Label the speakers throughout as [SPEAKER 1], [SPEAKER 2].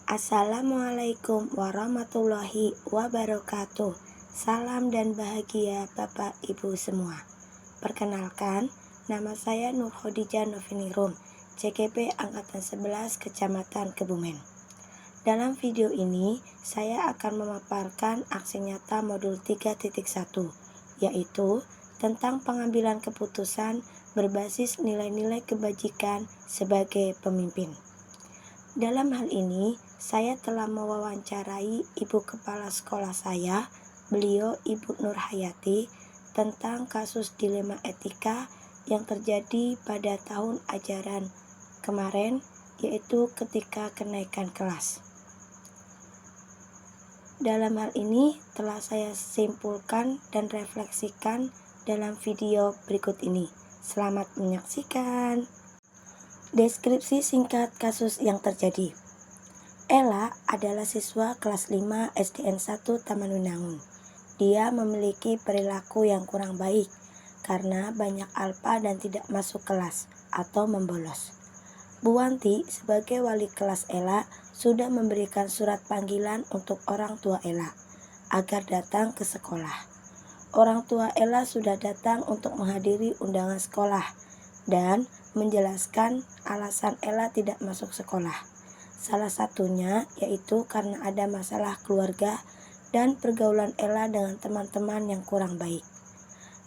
[SPEAKER 1] Assalamualaikum warahmatullahi wabarakatuh. Salam dan bahagia Bapak Ibu semua. Perkenalkan, nama saya Nur Khadijah Novinirum, CGP Angkatan 11 Kecamatan Kebumen. Dalam video ini, saya akan memaparkan aksi nyata modul 3.1, yaitu tentang pengambilan keputusan berbasis nilai-nilai kebajikan sebagai pemimpin. Dalam hal ini, saya telah mewawancarai ibu kepala sekolah saya, beliau Ibu Nur Hayati, tentang kasus dilema etika yang terjadi pada tahun ajaran kemarin, yaitu ketika kenaikan kelas. Dalam hal ini telah saya simpulkan dan refleksikan dalam video berikut ini. Selamat menyaksikan. Deskripsi singkat kasus yang terjadi. Ella adalah siswa kelas 5 SDN 1 Taman Winangun. Dia memiliki perilaku yang kurang baik karena banyak alpa dan tidak masuk kelas atau membolos. Bu Wanti sebagai wali kelas Ella sudah memberikan surat panggilan untuk orang tua Ella agar datang ke sekolah. Orang tua Ella sudah datang untuk menghadiri undangan sekolah dan menjelaskan alasan Ella tidak masuk sekolah. Salah satunya yaitu karena ada masalah keluarga dan pergaulan Ella dengan teman-teman yang kurang baik.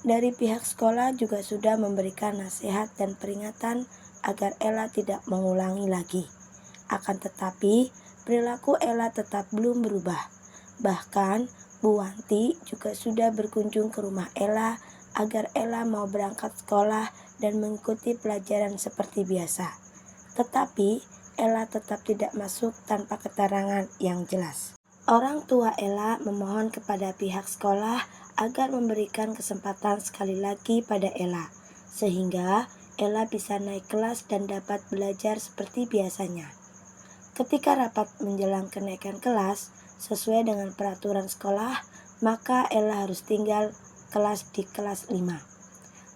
[SPEAKER 1] Dari pihak sekolah juga sudah memberikan nasihat dan peringatan agar Ella tidak mengulangi lagi. Akan tetapi, perilaku Ella tetap belum berubah. Bahkan, Bu Wanti juga sudah berkunjung ke rumah Ella agar Ella mau berangkat sekolah dan mengikuti pelajaran seperti biasa. Tetapi, Ella tetap tidak masuk tanpa keterangan yang jelas. Orang tua Ella memohon kepada pihak sekolah agar memberikan kesempatan sekali lagi pada Ella, sehingga Ella bisa naik kelas dan dapat belajar seperti biasanya. Ketika rapat menjelang kenaikan kelas, sesuai dengan peraturan sekolah, maka Ella harus tinggal kelas di kelas 5.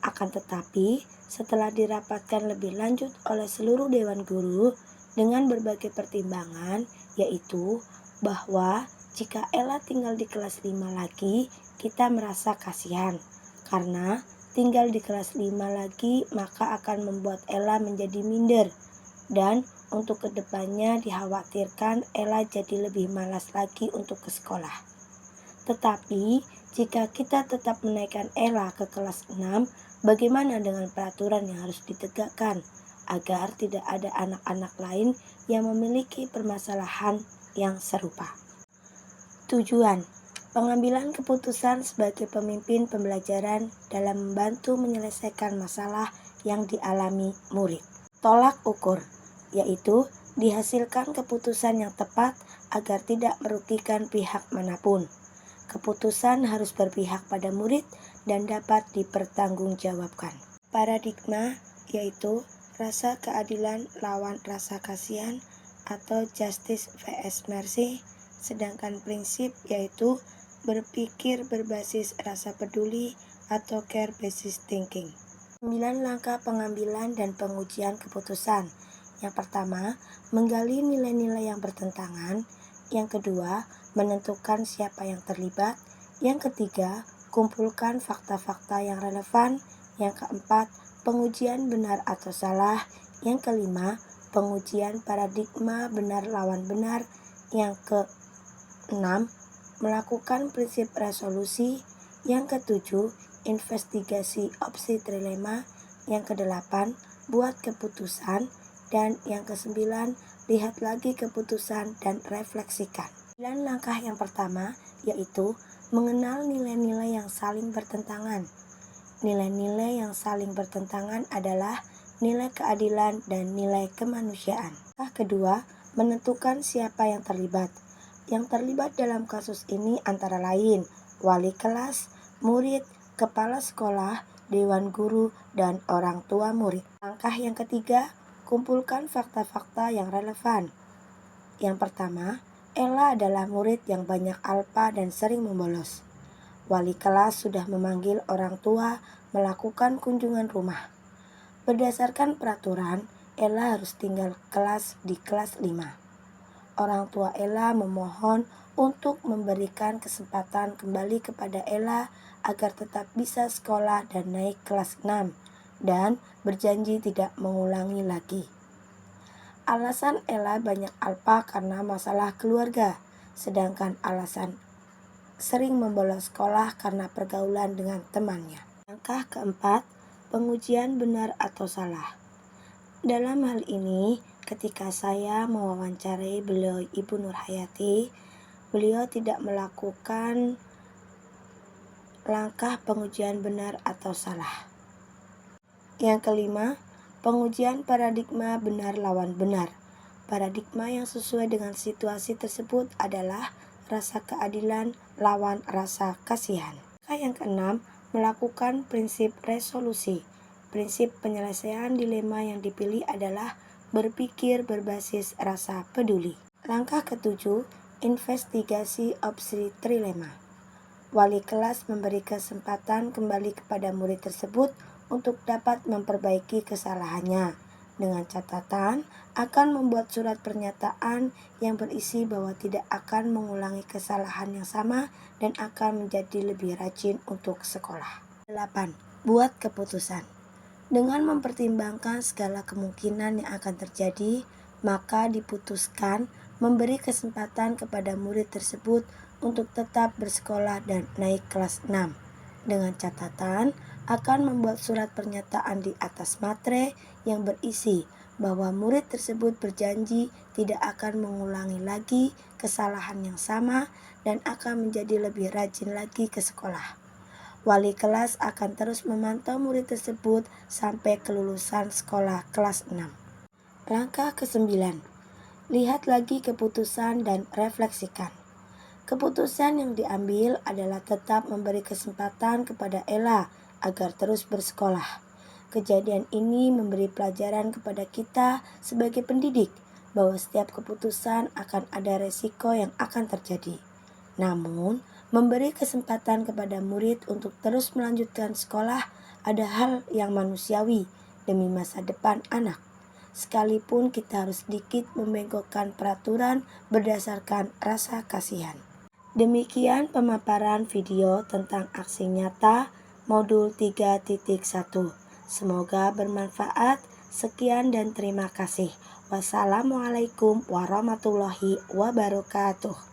[SPEAKER 1] Akan tetapi, setelah dirapatkan lebih lanjut oleh seluruh dewan guru dengan berbagai pertimbangan, yaitu bahwa jika Ella tinggal di kelas 5 lagi, kita merasa kasihan. Karena tinggal di kelas 5 lagi maka akan membuat Ella menjadi minder. Dan untuk kedepannya dikhawatirkan Ella jadi lebih malas lagi untuk ke sekolah. Tetapi, jika kita tetap menaikkan Ella ke kelas 6, bagaimana dengan peraturan yang harus ditegakkan agar tidak ada anak-anak lain yang memiliki permasalahan yang serupa? Tujuan pengambilan keputusan sebagai pemimpin pembelajaran dalam membantu menyelesaikan masalah yang dialami murid. Tolak ukur, yaitu dihasilkan keputusan yang tepat agar tidak merugikan pihak manapun. Keputusan harus berpihak pada murid dan dapat dipertanggungjawabkan. Paradigma yaitu rasa keadilan lawan rasa kasihan atau justice vs mercy, sedangkan prinsip yaitu berpikir berbasis rasa peduli atau care basis thinking. 9 langkah pengambilan dan pengujian keputusan. Yang pertama, menggali nilai-nilai yang bertentangan. Yang kedua, menentukan siapa yang terlibat. Yang ketiga, kumpulkan fakta-fakta yang relevan. Yang keempat, pengujian benar atau salah. Yang kelima, pengujian paradigma benar lawan benar. Yang keenam, melakukan prinsip resolusi. Yang ketujuh, investigasi opsi trilema. Yang kedelapan, buat keputusan. Dan yang kesembilan, lihat lagi keputusan dan refleksikan. 9 langkah yang pertama yaitu mengenal nilai-nilai yang saling bertentangan. Nilai-nilai yang saling bertentangan adalah nilai keadilan dan nilai kemanusiaan. Langkah kedua, menentukan siapa yang terlibat. Yang terlibat dalam kasus ini antara lain wali kelas, murid, kepala sekolah, dewan guru, dan orang tua murid. Langkah yang ketiga, kumpulkan fakta-fakta yang relevan. Yang pertama, Ella adalah murid yang banyak alpa dan sering membolos. Wali kelas sudah memanggil orang tua melakukan kunjungan rumah. Berdasarkan peraturan, Ella harus tinggal kelas di kelas 5. Orang tua Ella memohon untuk memberikan kesempatan kembali kepada Ella agar tetap bisa sekolah dan naik kelas 6 dan berjanji tidak mengulangi lagi. Alasan Ella banyak alpa karena masalah keluarga, sedangkan alasan sering membolos sekolah karena pergaulan dengan temannya. Langkah keempat, pengujian benar atau salah. Dalam hal ini, ketika saya mewawancarai beliau Ibu Nurhayati, beliau tidak melakukan langkah pengujian benar atau salah. Yang kelima, pengujian paradigma benar lawan benar. Paradigma yang sesuai dengan situasi tersebut adalah rasa keadilan lawan rasa kasihan. Yang keenam, melakukan prinsip resolusi. Prinsip penyelesaian dilema yang dipilih adalah berpikir berbasis rasa peduli. Langkah ketujuh, investigasi opsi trilema. Wali kelas memberi kesempatan kembali kepada murid tersebut untuk dapat memperbaiki kesalahannya, dengan catatan akan membuat surat pernyataan yang berisi bahwa tidak akan mengulangi kesalahan yang sama dan akan menjadi lebih rajin untuk sekolah. 8. Buat keputusan. Dengan mempertimbangkan segala kemungkinan yang akan terjadi, maka diputuskan memberi kesempatan kepada murid tersebut untuk tetap bersekolah dan naik kelas 6, dengan catatan akan membuat surat pernyataan di atas materai yang berisi bahwa murid tersebut berjanji tidak akan mengulangi lagi kesalahan yang sama dan akan menjadi lebih rajin lagi ke sekolah. Wali kelas akan terus memantau murid tersebut sampai kelulusan sekolah kelas 6. Langkah ke-9. Lihat lagi keputusan dan refleksikan. Keputusan yang diambil adalah tetap memberi kesempatan kepada Ella agar terus bersekolah. Kejadian ini memberi pelajaran kepada kita sebagai pendidik bahwa setiap keputusan akan ada resiko yang akan terjadi. Namun, memberi kesempatan kepada murid untuk terus melanjutkan sekolah ada hal yang manusiawi demi masa depan anak. Sekalipun kita harus sedikit membengkokkan peraturan berdasarkan rasa kasihan. Demikian pemaparan video tentang aksi nyata modul 3.1. Semoga bermanfaat. Sekian dan terima kasih. Wassalamualaikum warahmatullahi wabarakatuh.